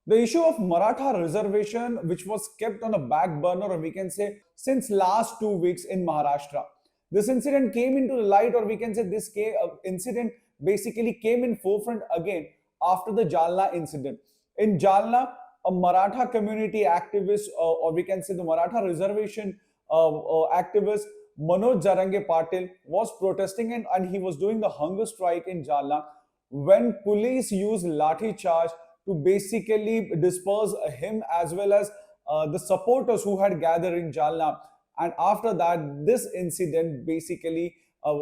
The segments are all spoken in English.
The issue of Maratha reservation, which was kept on the back burner, or we can say since last 2 weeks in Maharashtra. This incident came into the light, or we can say incident basically came in forefront again after the Jalna incident. In Jalna, a Maratha community activist, or we can say the Maratha reservation activist Manoj Jarange was protesting, and he was doing the hunger strike in Jalna when police used lathi-charge to basically disperse him as well as the supporters who had gathered in Jalna. And after that, this incident basically,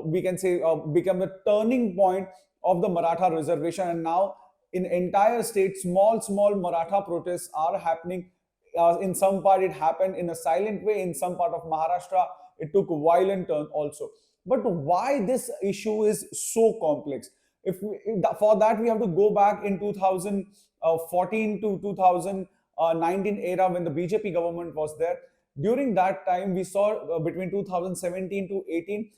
we can say, became the turning point of the Maratha reservation. And now, in entire state, small Maratha protests are happening. In some part, it happened in a silent way. In some part of Maharashtra, it took a violent turn also. But why this issue is so complex? For that, we have to go back in 2014 to 2019 era when the BJP government was there. During that time, we saw between 2017 to 18,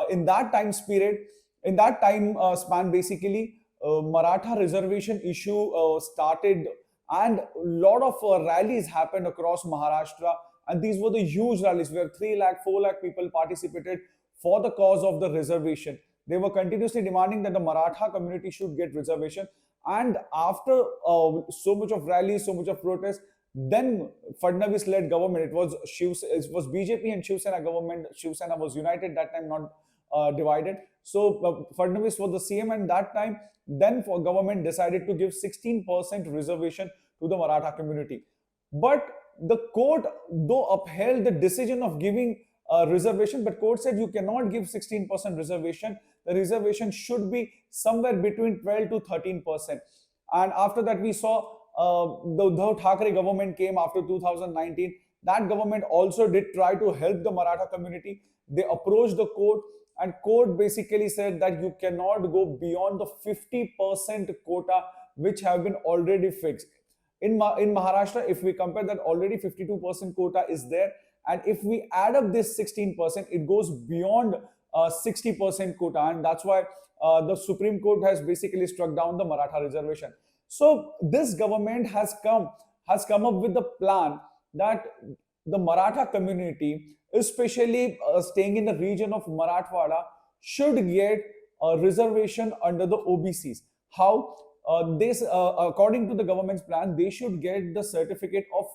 in that time period, in that time span, basically, Maratha reservation issue started, and a lot of rallies happened across Maharashtra. And these were the huge rallies where 3 lakh, 4 lakh people participated for the cause of the reservation. They were continuously demanding that the Maratha community should get reservation. And after so much of rallies, so much of protest, then Fadnavis-led government, it was BJP and Shiv Sena government. Shiv Sena was united that time, not divided. So Fadnavis was the CM, and that time, then for government decided to give 16% reservation to the Maratha community. But the court, though, upheld the decision of giving reservation, but court said you cannot give 16% reservation. The reservation should be somewhere between 12 to 13%. And after that, we saw the Uddhav Thackeray government came after 2019. That government also did try to help the Maratha community. They approached the court, and court basically said that you cannot go beyond the 50% quota which have been already fixed. In Maharashtra, if we compare that, already 52% quota is there. And if we add up this 16%, it goes beyond 60% quota. And that's why the Supreme Court has basically struck down the Maratha reservation. So this government has come up with the plan that the Maratha community, especially staying in the region of Marathwada, should get a reservation under the OBCs. How? According to the government's plan, they should get the certificate of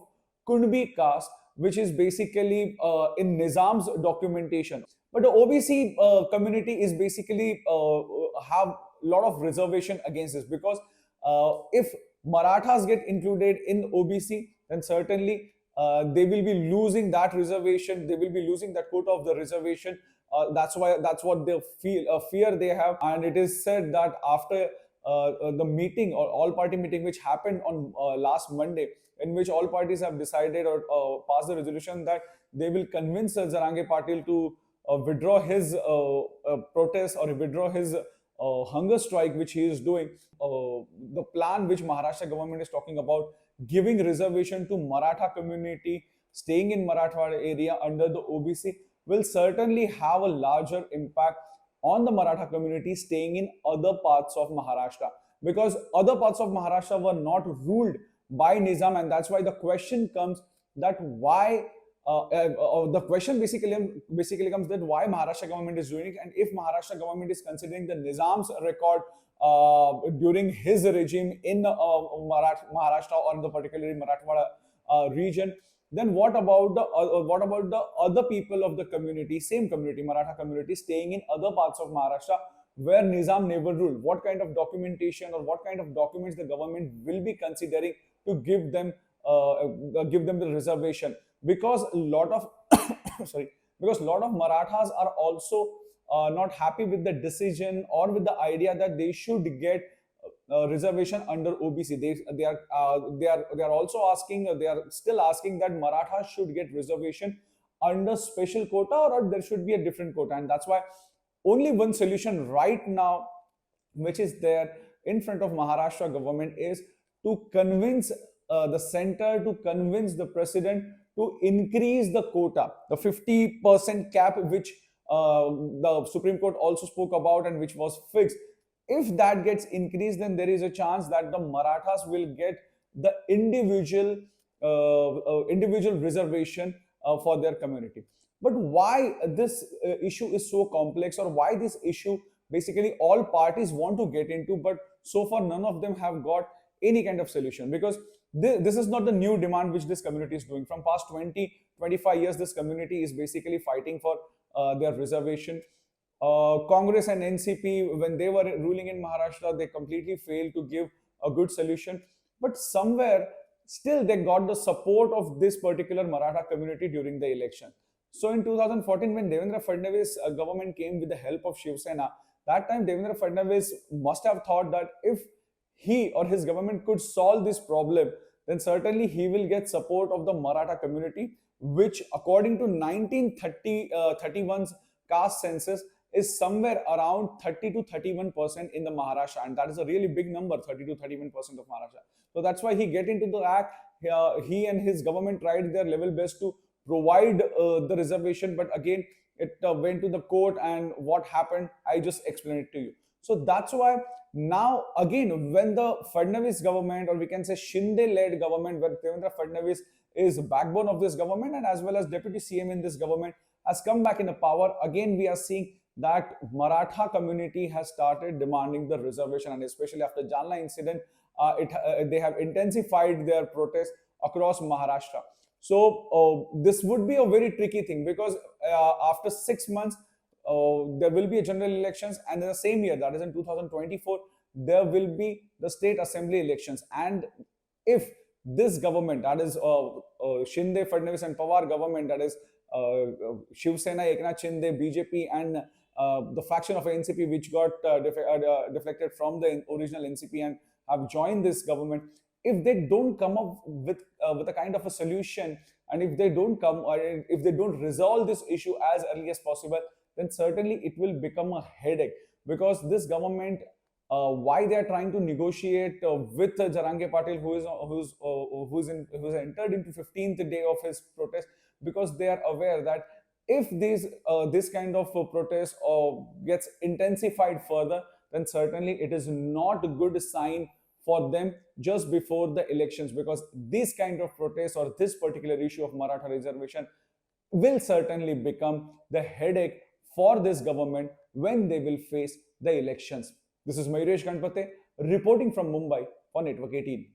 Kunbi caste, which is basically in Nizam's documentation. But the OBC community is basically have a lot of reservation against this, because if Marathas get included in OBC, then certainly they will be losing that reservation. They will be losing that quota of the reservation. That's what they fear they have. And it is said that after the meeting, or all-party meeting, which happened on last Monday, in which all parties have decided or passed the resolution that they will convince Jarange Patil to withdraw his protest, or withdraw his hunger strike which he is doing. The plan which Maharashtra government is talking about, giving reservation to Maratha community staying in Marathwada area under the OBC, will certainly have a larger impact on the Maratha community staying in other parts of Maharashtra, because other parts of Maharashtra were not ruled by Nizam. And that's why the question comes that why the question basically comes that why Maharashtra government is doing it, and if Maharashtra government is considering the Nizam's record during his regime in Maharashtra, or in the particularly Marathwada region, then what about the other people of the community, same community, Maratha community, staying in other parts of Maharashtra where Nizam never ruled? What kind of documentation or what kind of documents the government will be considering to give them the reservation? Because a lot of Marathas are also not happy with the decision or with the idea that they should get reservation under OBC. They are also asking, they are still asking that Marathas should get reservation under special quota, or there should be a different quota. And that's why only one solution right now which is there in front of Maharashtra government is to convince the center, to convince the president to increase the quota, the 50% cap which the Supreme Court also spoke about and which was fixed. If that gets increased, then there is a chance that the Marathas will get the individual reservation for their community. But why this issue is so complex, or why this issue basically all parties want to get into, but so far none of them have got any kind of solution? Because this is not the new demand which this community is doing. From past 20-25 years, this community is basically fighting for their reservation. Congress and NCP, when they were ruling in Maharashtra, they completely failed to give a good solution. But somewhere, still they got the support of this particular Maratha community during the election. So in 2014, when Devendra Fadnavis government came with the help of Shiv Sena, that time Devendra Fadnavis must have thought that if he or his government could solve this problem, then certainly he will get support of the Maratha community, which according to 1931's caste census is somewhere around 30 to 31% in the Maharashtra, and that is a really big number, 30 to 31% of Maharashtra. So that's why he get into the act. He and his government tried their level best to provide the reservation, but again it went to the court, and what happened, I just explained it to you. So that's why now again, when the Fadnavis government, or we can say Shinde-led government, where Devendra Fadnavis is backbone of this government and as well as deputy CM in this government, has come back in the power, again we are seeing that Maratha community has started demanding the reservation, and especially after Jalna incident, they have intensified their protests across Maharashtra. So this would be a very tricky thing, because after 6 months, there will be a general elections, and in the same year, that is in 2024, there will be the state assembly elections. And if this government, that is Shinde, Fadnavis and Pawar government, that is Shiv Sena, Eknath Shinde, BJP, and the faction of NCP, which got deflected from the original NCP and have joined this government, if they don't come up with a kind of a solution, and if they don't if they don't resolve this issue as early as possible, then certainly it will become a headache. Because this government, why they are trying to negotiate with Jarange Patil, who's entered into 15th day of his protest, because they are aware that if this kind of protest gets intensified further, then certainly it is not a good sign for them just before the elections, because this kind of protest or this particular issue of Maratha reservation will certainly become the headache for this government when they will face the elections. This is Mayuresh Ganpate reporting from Mumbai for Network 18.